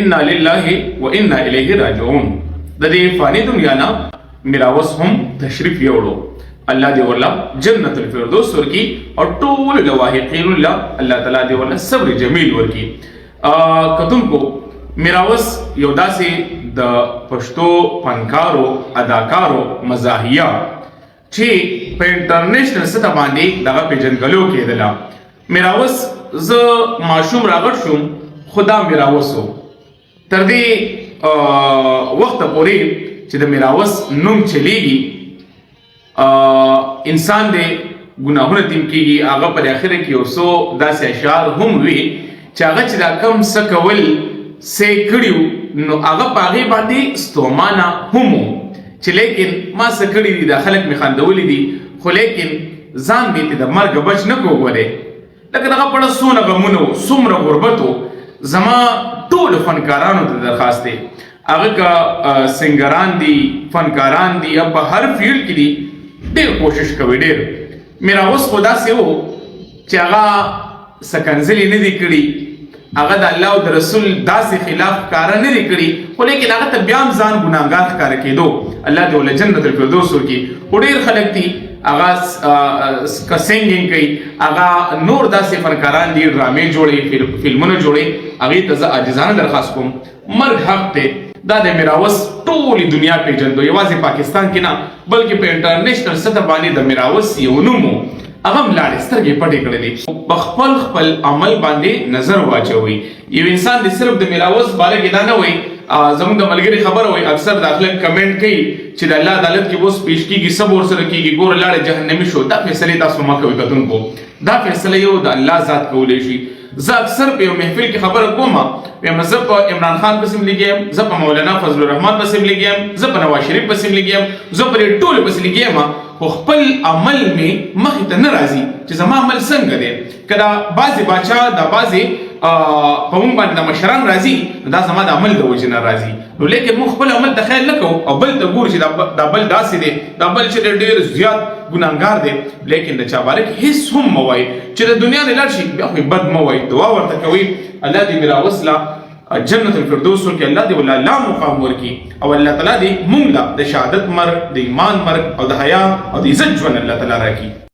انا لله و انا الیه راجعون. د دې فانی دنیا نه میراوس هم تشریف یوړو. الله دې ورلا جنت الفردوس ورکی او ټول لواحقین الله تعالی دې ورلا صبر جمیل ورکی. کتونکو میراوس یو داسې د پښتو فنکارو اداکارو مزاحیه چې په انټرنیشنل سطح باندې دغه پیژندګلو کېدله. میراوس زه ماشوم راغټ شوم خدا میراوس و. تر دې وخته پورې چې د میراوس نوم چلیږي انسان دې ګناهونه تیم کېږي. هغه په اخره کې یو څو داسې اشعار هم وي چې هغه چې دا کم څه کول څه کړي نو هغه په هغې باندې ستومانه هم و چې لیکن ما څه کړي دي دا خلک مې خندولي دي خو لیکن ځان مې د مرګه بچ نه کو ګورې. لکه دغه پړه څونه غمونه و څومره غربت و. زما ټولو فنکارانو ته درخواست دی هغه که سنګران دي فنکاران دي یا په هر فیلډ کې دي ډېر کوشش کوي ډېر. میراوس خو داسې و چې هغه سکنځلې نه دي کړي هغه د الله او د رسول داسې خلاف کاره نه دي کړي خو لیکن هغه ته بیا هم ځان ګناهګار ښکاره کېدو. الله دې ولې جنت الفردوس ورکړي. خو ډېر خلک دي هغه که سنګینګ کوي هغه نور داسې فنکاران دي ډرامې جوړي فلمونه جوړي هغې ته زه عاجزانه درخواست کوم مرګ حق دی. دا د میراوس ټولې دنیا پیژندو یوازې پاکستان کې نه بلکې په انټرنیشنل سطح باندې د میراوس یو نوم و هغه هم لاړې سترګې پټې کړلې. په خپل عمل باندې نظر واچوئ. یو انسان دې صرف د میراوس باره کې دا نه وایي زموږ د ملګري خبره وایي اکثر داخله کمنټ کوي چې د الله عدالت کې اوس پیش کېږي سب ورسره کېږي ګوره لاړې جهنمي شو. دا فیصلې تاسو مه کوئ کتونکو. دا فیصله یو د الله ذات کولی شي. زه اکثر په یو محفل کې خبره کوم وایم زه په عمران خان پسې لګیم زه په مولانا فضل الرحمن پسې لګیم زه په نواز شریف پسې لګیم زه په دې ټولو پسې لګیم خو خپل عمل مې مخې ته نه راځي چې زما عمل څنګه دی. که دا بعضې باچا دا بعضې په موږ باندې د مشران راځي دا زما د عمل د وجې نه راځي نو لیکن موږ خپل عمل ته خیال نه کوو او بل ته ګورو چې دا بل داسې دی دا بل چې ډېر زیات ګناهګار دی. لیکن د چا باره کې هېڅ هم مه وایئ چې د دنیا نه لاړ شي بیا خو بد مه وایئ. دعا ورته کوئ الله دې میراوس لا جنت الفردوس ورکړي. الله دې ولا لا مقام ورکړي او الله تعالی دې موږ لا د شهادت مرګ د ایمان مرګ او د حیا او د عزت ژوند الله تعالی راکړي.